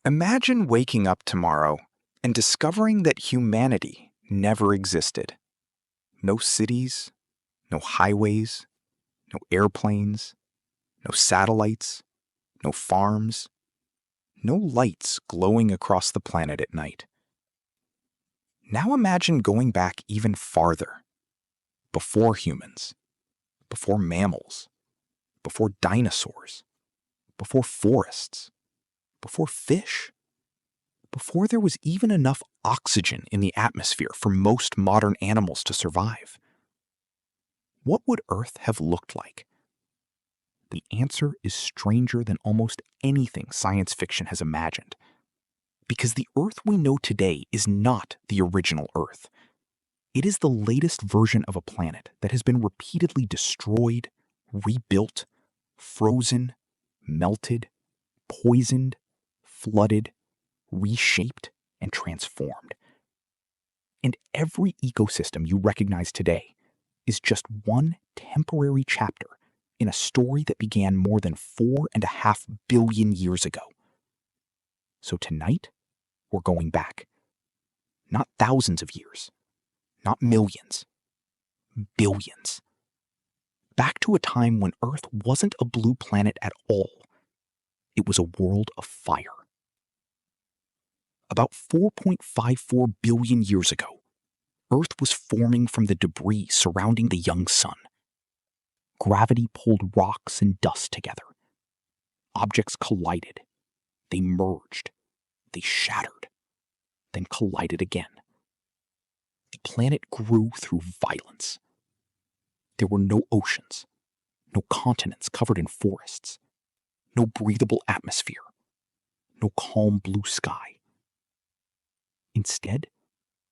Imagine waking up tomorrow and discovering that humanity never existed. No cities, no highways, no airplanes, no satellites, no farms, no lights glowing across the planet at night. Now imagine going back even farther, before humans, before mammals, before dinosaurs, before forests, before fish, before there was even enough oxygen in the atmosphere for most modern animals to survive. What would Earth have looked like? The answer is stranger than almost anything science fiction has imagined. Because the Earth we know today is not the original Earth. It is the latest version of a planet that has been repeatedly destroyed, rebuilt, frozen, melted, poisoned, flooded, reshaped, and transformed. And every ecosystem you recognize today is just one temporary chapter in a story that began more than 4.5 billion years ago. So tonight, we're going back. Not thousands of years, not millions, billions. Back to a time when Earth wasn't a blue planet at all. It was a world of fire. About 4.54 billion years ago, Earth was forming from the debris surrounding the young sun. Gravity pulled rocks and dust together. Objects collided. They merged. They shattered. Then collided again. The planet grew through violence. There were no oceans, no continents covered in forests, no breathable atmosphere, no calm blue sky. Instead,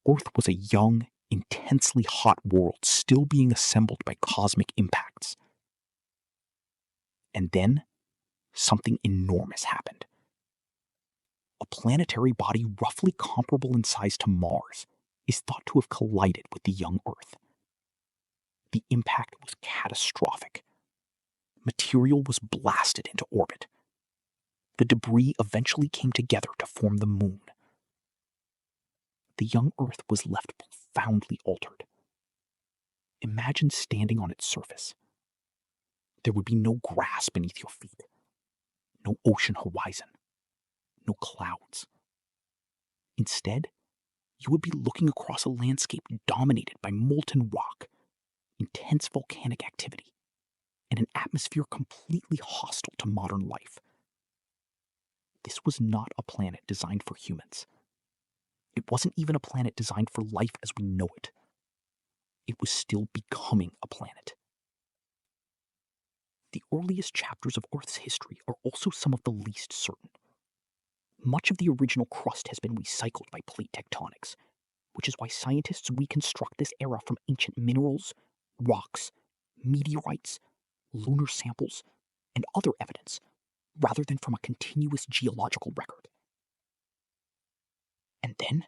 Earth was a young, intensely hot world still being assembled by cosmic impacts. And then, something enormous happened. A planetary body roughly comparable in size to Mars is thought to have collided with the young Earth. The impact was catastrophic. Material was blasted into orbit. The debris eventually came together to form the moon. The young Earth was left profoundly altered. Imagine standing on its surface. There would be no grass beneath your feet, no ocean horizon, no clouds. Instead, you would be looking across a landscape dominated by molten rock, intense volcanic activity, and an atmosphere completely hostile to modern life. This was not a planet designed for humans. It wasn't even a planet designed for life as we know it. It was still becoming a planet. The earliest chapters of Earth's history are also some of the least certain. Much of the original crust has been recycled by plate tectonics, which is why scientists reconstruct this era from ancient minerals, rocks, meteorites, lunar samples, and other evidence, rather than from a continuous geological record. And then,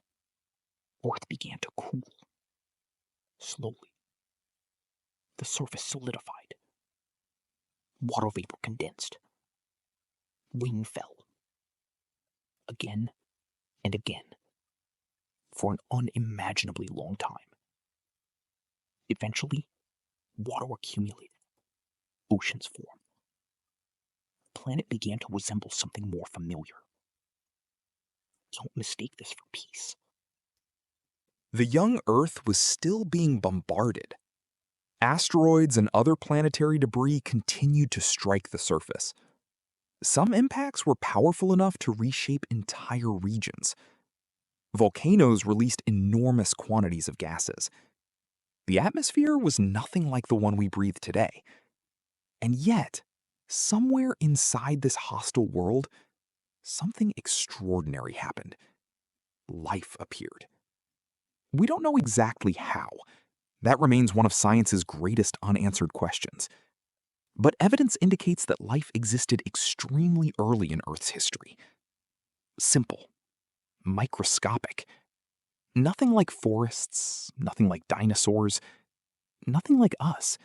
Earth began to cool. Slowly. The surface solidified. Water vapor condensed. Rain fell. Again and again. For an unimaginably long time. Eventually, water accumulated. Oceans formed. The planet began to resemble something more familiar. Don't mistake this for peace. The young Earth was still being bombarded. Asteroids and other planetary debris continued to strike the surface. Some impacts were powerful enough to reshape entire regions. Volcanoes released enormous quantities of gases. The atmosphere was nothing like the one we breathe today. And yet, somewhere inside this hostile world, something extraordinary happened. Life appeared. We don't know exactly how. That remains one of science's greatest unanswered questions. But evidence indicates that life existed extremely early in Earth's history. Simple. Microscopic. Nothing like forests, nothing like dinosaurs, nothing like us.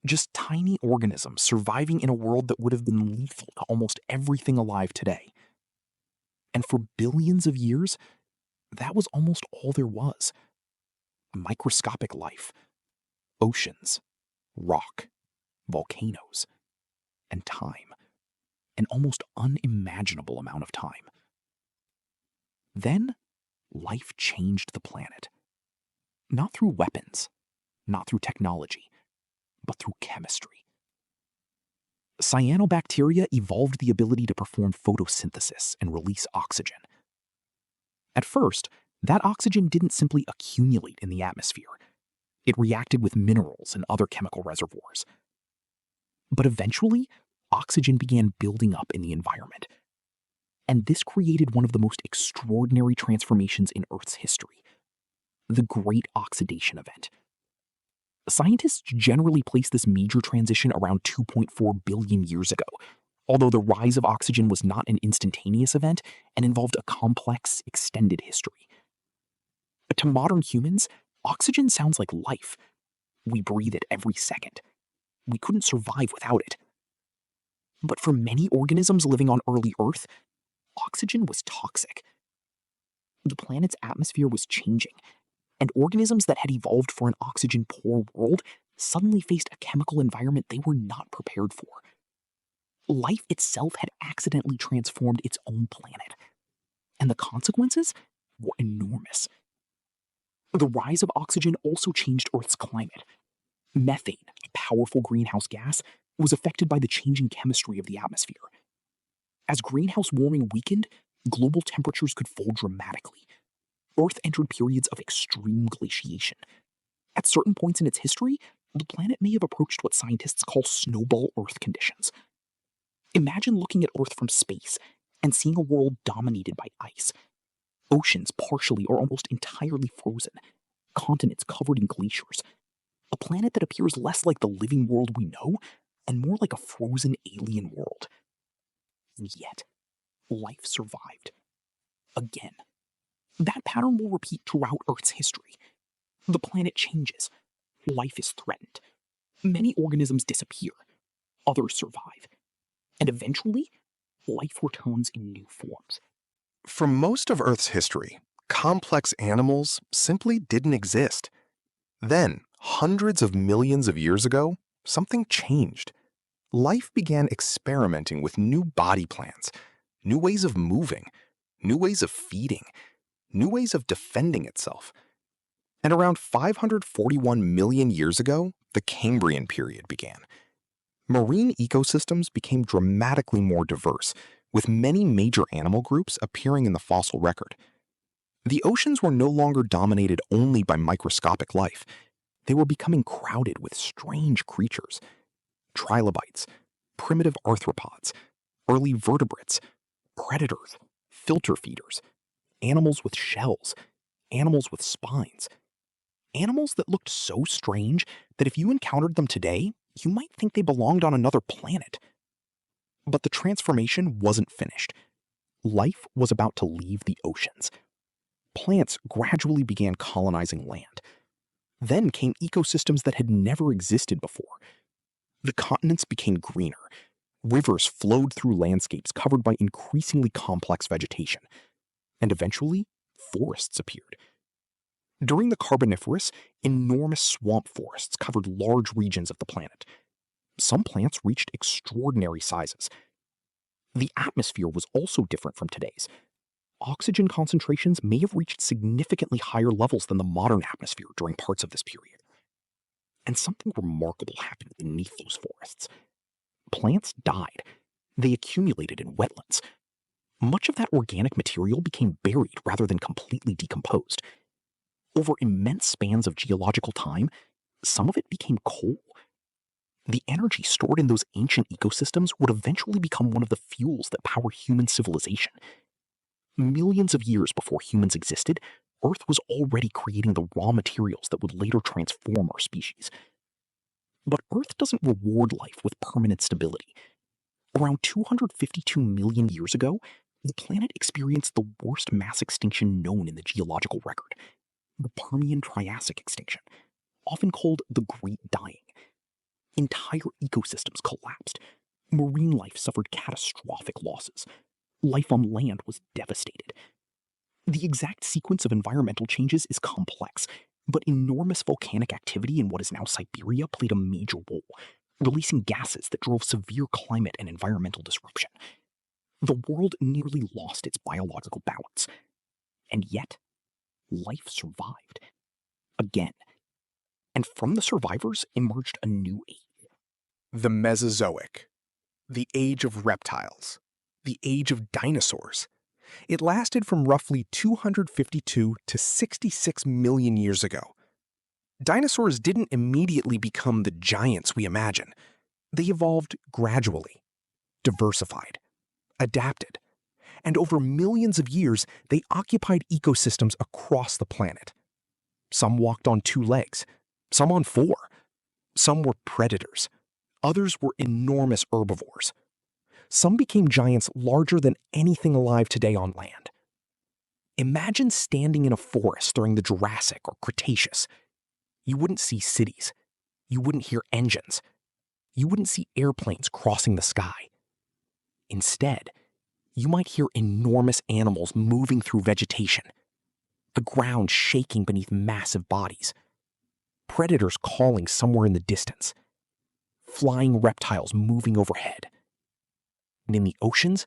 Just tiny organisms surviving in a world that would have been lethal to almost everything alive today. And for billions of years, that was almost all there was. Microscopic life, oceans, rock, volcanoes, and time. An almost unimaginable amount of time. Then, life changed the planet. Not through weapons, not through technology, but through chemistry. Cyanobacteria evolved the ability to perform photosynthesis and release oxygen. At first, that oxygen didn't simply accumulate in the atmosphere. It reacted with minerals and other chemical reservoirs. But eventually, oxygen began building up in the environment. And this created one of the most extraordinary transformations in Earth's history, the Great Oxidation Event. Scientists generally place this major transition around 2.4 billion years ago, although the rise of oxygen was not an instantaneous event and involved a complex, extended history. To modern humans, oxygen sounds like life. We breathe it every second. We couldn't survive without it. But for many organisms living on early Earth, oxygen was toxic. The planet's atmosphere was changing, and organisms that had evolved for an oxygen-poor world suddenly faced a chemical environment they were not prepared for. Life itself had accidentally transformed its own planet, and the consequences were enormous. The rise of oxygen also changed Earth's climate. Methane, a powerful greenhouse gas, was affected by the changing chemistry of the atmosphere. As greenhouse warming weakened, global temperatures could fall dramatically. Earth entered periods of extreme glaciation. At certain points in its history, the planet may have approached what scientists call snowball Earth conditions. Imagine looking at Earth from space and seeing a world dominated by ice. Oceans partially or almost entirely frozen. Continents covered in glaciers. A planet that appears less like the living world we know and more like a frozen alien world. And yet, life survived. Again. That pattern will repeat throughout Earth's history. The planet changes. Life is threatened. Many organisms disappear. Others survive. And eventually, life returns in new forms. For most of Earth's history, complex animals simply didn't exist. Then, hundreds of millions of years ago, something changed. Life began experimenting with new body plans, new ways of moving, new ways of feeding, new ways of defending itself. And around 541 million years ago, the Cambrian period began. Marine ecosystems became dramatically more diverse, with many major animal groups appearing in the fossil record. The oceans were no longer dominated only by microscopic life. They were becoming crowded with strange creatures. Trilobites, primitive arthropods, early vertebrates, predators, filter feeders, animals with shells, animals with spines. Animals that looked so strange that if you encountered them today, you might think they belonged on another planet. But the transformation wasn't finished. Life was about to leave the oceans. Plants gradually began colonizing land. Then came ecosystems that had never existed before. The continents became greener. Rivers flowed through landscapes covered by increasingly complex vegetation. And eventually, forests appeared. During the Carboniferous, enormous swamp forests covered large regions of the planet. Some plants reached extraordinary sizes. The atmosphere was also different from today's. Oxygen concentrations may have reached significantly higher levels than the modern atmosphere during parts of this period. And something remarkable happened beneath those forests. Plants died. They accumulated in wetlands. Much of that organic material became buried rather than completely decomposed. Over immense spans of geological time, some of it became coal. The energy stored in those ancient ecosystems would eventually become one of the fuels that power human civilization. Millions of years before humans existed, Earth was already creating the raw materials that would later transform our species. But Earth doesn't reward life with permanent stability. Around 252 million years ago, the planet experienced the worst mass extinction known in the geological record, the Permian-Triassic extinction, often called the Great Dying. Entire ecosystems collapsed. Marine life suffered catastrophic losses. Life on land was devastated. The exact sequence of environmental changes is complex, but enormous volcanic activity in what is now Siberia played a major role, releasing gases that drove severe climate and environmental disruption. The world nearly lost its biological balance, and yet life survived. Again. And from the survivors emerged a new age. The Mesozoic, the age of reptiles, the age of dinosaurs. It lasted from roughly 252 to 66 million years ago. Dinosaurs didn't immediately become the giants we imagine. They evolved gradually, diversified, adapted, and over millions of years, they occupied ecosystems across the planet. Some walked on 2 legs, some on 4. Some were predators. Others were enormous herbivores. Some became giants larger than anything alive today on land. Imagine standing in a forest during the Jurassic or Cretaceous. You wouldn't see cities. You wouldn't hear engines. You wouldn't see airplanes crossing the sky. Instead, you might hear enormous animals moving through vegetation, the ground shaking beneath massive bodies, predators calling somewhere in the distance, flying reptiles moving overhead. And in the oceans,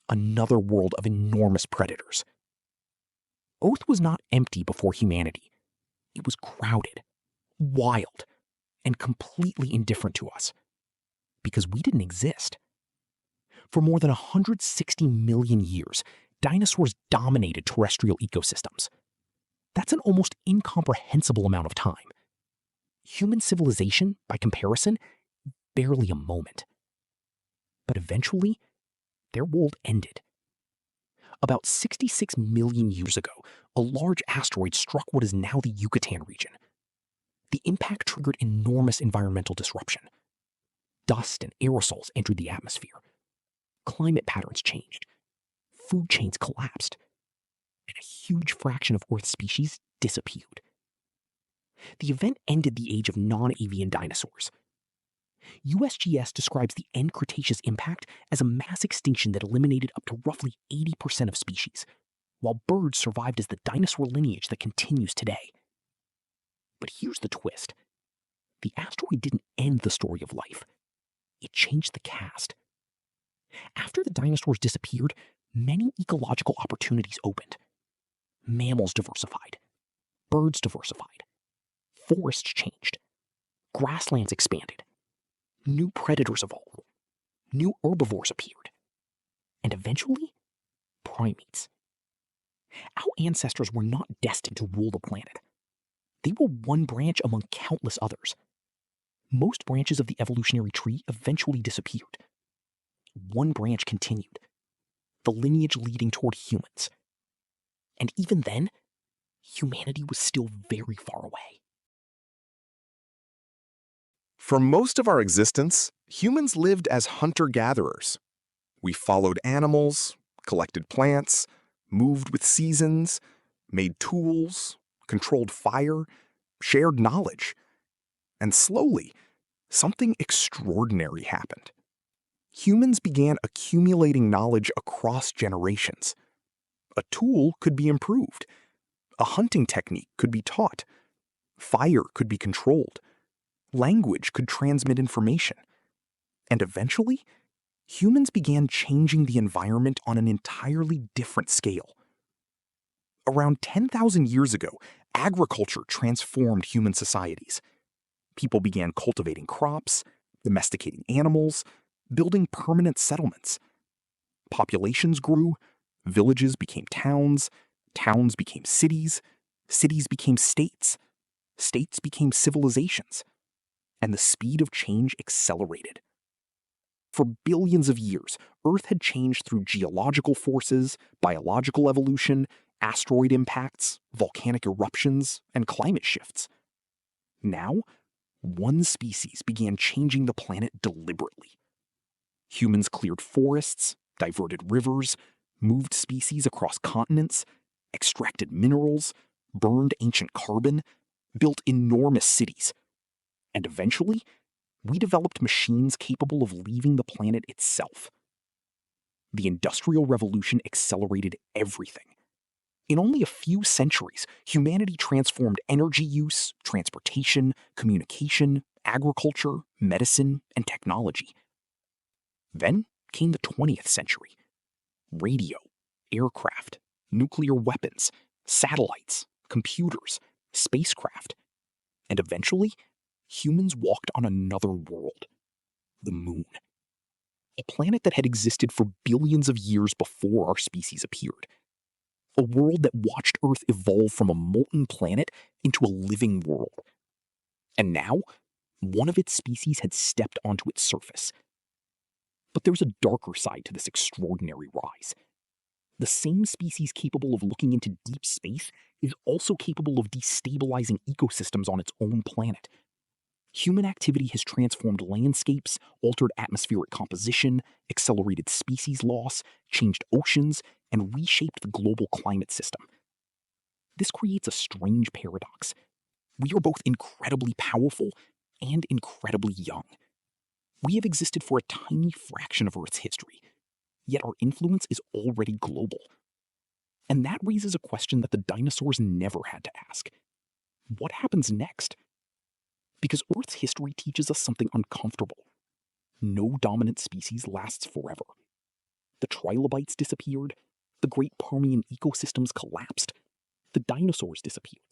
another world of enormous predators. Earth was not empty before humanity. It was crowded, wild, and completely indifferent to us, because we didn't exist. For more than 160 million years, dinosaurs dominated terrestrial ecosystems. That's an almost incomprehensible amount of time. Human civilization, by comparison, barely a moment. But eventually, their world ended. About 66 million years ago, a large asteroid struck what is now the Yucatan region. The impact triggered enormous environmental disruption. Dust and aerosols entered the atmosphere. Climate patterns changed. Food chains collapsed. And a huge fraction of Earth's species disappeared. The event ended the age of non-avian dinosaurs. USGS describes the end Cretaceous impact as a mass extinction that eliminated up to roughly 80% of species, while birds survived as the dinosaur lineage that continues today. But here's the twist. The asteroid didn't end the story of life. It changed the cast. After the dinosaurs disappeared, many ecological opportunities opened. Mammals diversified. Birds diversified. Forests changed. Grasslands expanded. New predators evolved. New herbivores appeared. And eventually, primates. Our ancestors were not destined to rule the planet. They were one branch among countless others. Most branches of the evolutionary tree eventually disappeared. One branch continued, the lineage leading toward humans. And even then, humanity was still very far away. For most of our existence, humans lived as hunter-gatherers. We followed animals, collected plants, moved with seasons, made tools, controlled fire, shared knowledge. And slowly, something extraordinary happened. Humans began accumulating knowledge across generations. A tool could be improved. A hunting technique could be taught. Fire could be controlled. Language could transmit information. And eventually, humans began changing the environment on an entirely different scale. Around 10,000 years ago, agriculture transformed human societies. People began cultivating crops, domesticating animals, building permanent settlements. Populations grew, villages became towns, towns became cities, cities became states, states became civilizations, and the speed of change accelerated. For billions of years, Earth had changed through geological forces, biological evolution, asteroid impacts, volcanic eruptions, and climate shifts. Now, one species began changing the planet deliberately. Humans cleared forests, diverted rivers, moved species across continents, extracted minerals, burned ancient carbon, built enormous cities. And eventually, we developed machines capable of leaving the planet itself. The Industrial Revolution accelerated everything. In only a few centuries, humanity transformed energy use, transportation, communication, agriculture, medicine, and technology. Then came the 20th century. Radio, aircraft, nuclear weapons, satellites, computers, spacecraft. And eventually, humans walked on another world, the moon. A planet that had existed for billions of years before our species appeared. A world that watched Earth evolve from a molten planet into a living world. And now, one of its species had stepped onto its surface. But there's a darker side to this extraordinary rise. The same species capable of looking into deep space is also capable of destabilizing ecosystems on its own planet. Human activity has transformed landscapes, altered atmospheric composition, accelerated species loss, changed oceans, and reshaped the global climate system. This creates a strange paradox. We are both incredibly powerful and incredibly young. We have existed for a tiny fraction of Earth's history, yet our influence is already global. And that raises a question that the dinosaurs never had to ask. What happens next? Because Earth's history teaches us something uncomfortable. No dominant species lasts forever. The trilobites disappeared, the great Permian ecosystems collapsed, the dinosaurs disappeared,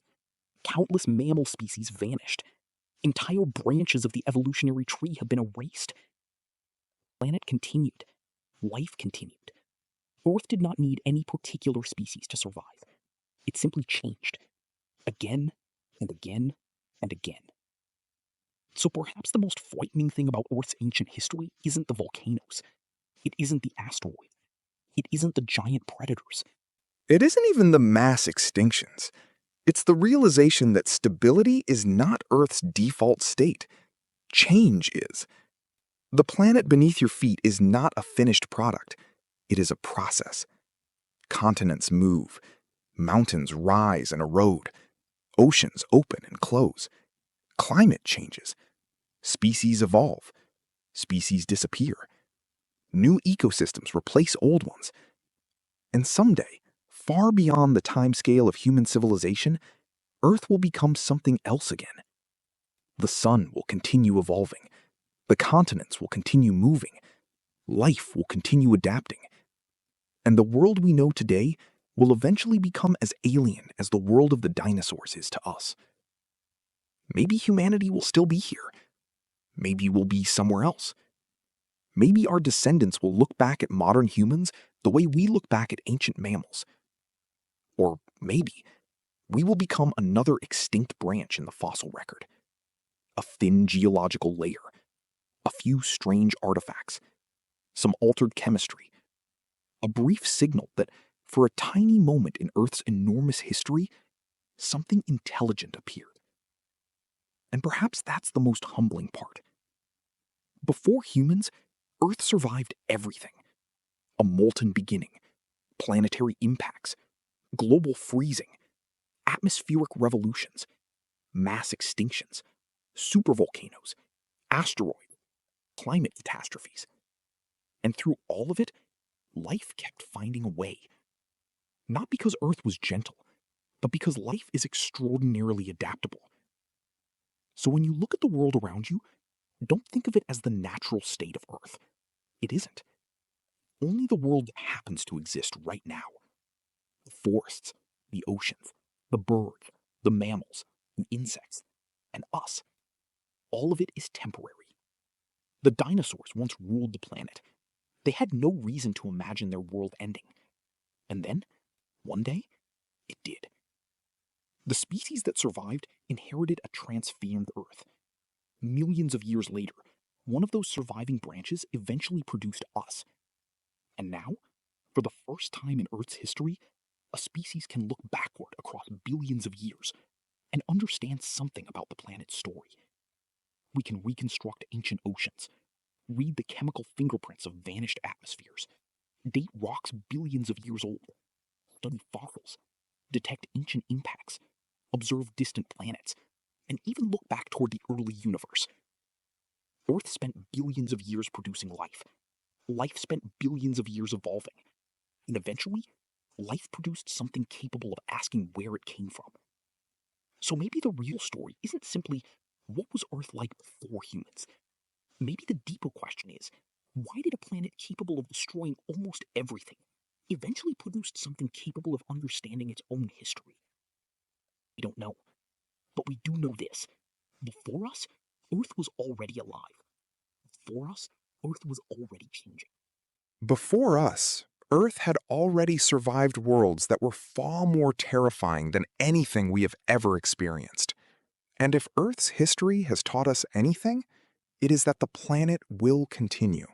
countless mammal species vanished, entire branches of the evolutionary tree have been erased. The planet continued, life continued. Earth did not need any particular species to survive. It simply changed, again and again and again. So perhaps the most frightening thing about Earth's ancient history isn't the volcanoes. It isn't the asteroids. It isn't the giant predators. It isn't even the mass extinctions. It's the realization that stability is not Earth's default state. Change is. The planet beneath your feet is not a finished product. It is a process. Continents move. Mountains rise and erode. Oceans open and close. Climate changes. Species evolve. Species disappear. New ecosystems replace old ones. And someday, far beyond the timescale of human civilization, Earth will become something else again. The sun will continue evolving. The continents will continue moving. Life will continue adapting. And the world we know today will eventually become as alien as the world of the dinosaurs is to us. Maybe humanity will still be here. Maybe we'll be somewhere else. Maybe our descendants will look back at modern humans the way we look back at ancient mammals. Or maybe we will become another extinct branch in the fossil record. A thin geological layer, a few strange artifacts, some altered chemistry, a brief signal that for a tiny moment in Earth's enormous history, something intelligent appeared. And perhaps that's the most humbling part. Before humans, Earth survived everything. A molten beginning, planetary impacts, global freezing, atmospheric revolutions, mass extinctions, supervolcanoes, asteroids, climate catastrophes. And through all of it, life kept finding a way. Not because Earth was gentle, but because life is extraordinarily adaptable. So when you look at the world around you, don't think of it as the natural state of Earth. It isn't. Only the world that happens to exist right now. The forests, the oceans, the birds, the mammals, the insects, and us. All of it is temporary. The dinosaurs once ruled the planet. They had no reason to imagine their world ending. And then, one day, it did. The species that survived inherited a transformed Earth. Millions of years later, one of those surviving branches eventually produced us. And now, for the first time in Earth's history, a species can look backward across billions of years and understand something about the planet's story. We can reconstruct ancient oceans, read the chemical fingerprints of vanished atmospheres, date rocks billions of years old, study fossils, detect ancient impacts, observe distant planets, and even look back toward the early universe. Earth spent billions of years producing life, Life spent billions of years evolving, and eventually, life produced something capable of asking where it came from. So maybe the real story isn't simply what was Earth like before humans? Maybe the deeper question is, why did a planet capable of destroying almost everything eventually produce something capable of understanding its own history? We don't know. But we do know this. Before us, Earth was already alive. Before us, Earth was already changing. Before us, Earth had already survived worlds that were far more terrifying than anything we have ever experienced. And if Earth's history has taught us anything, it is that the planet will continue.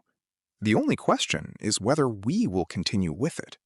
The only question is whether we will continue with it.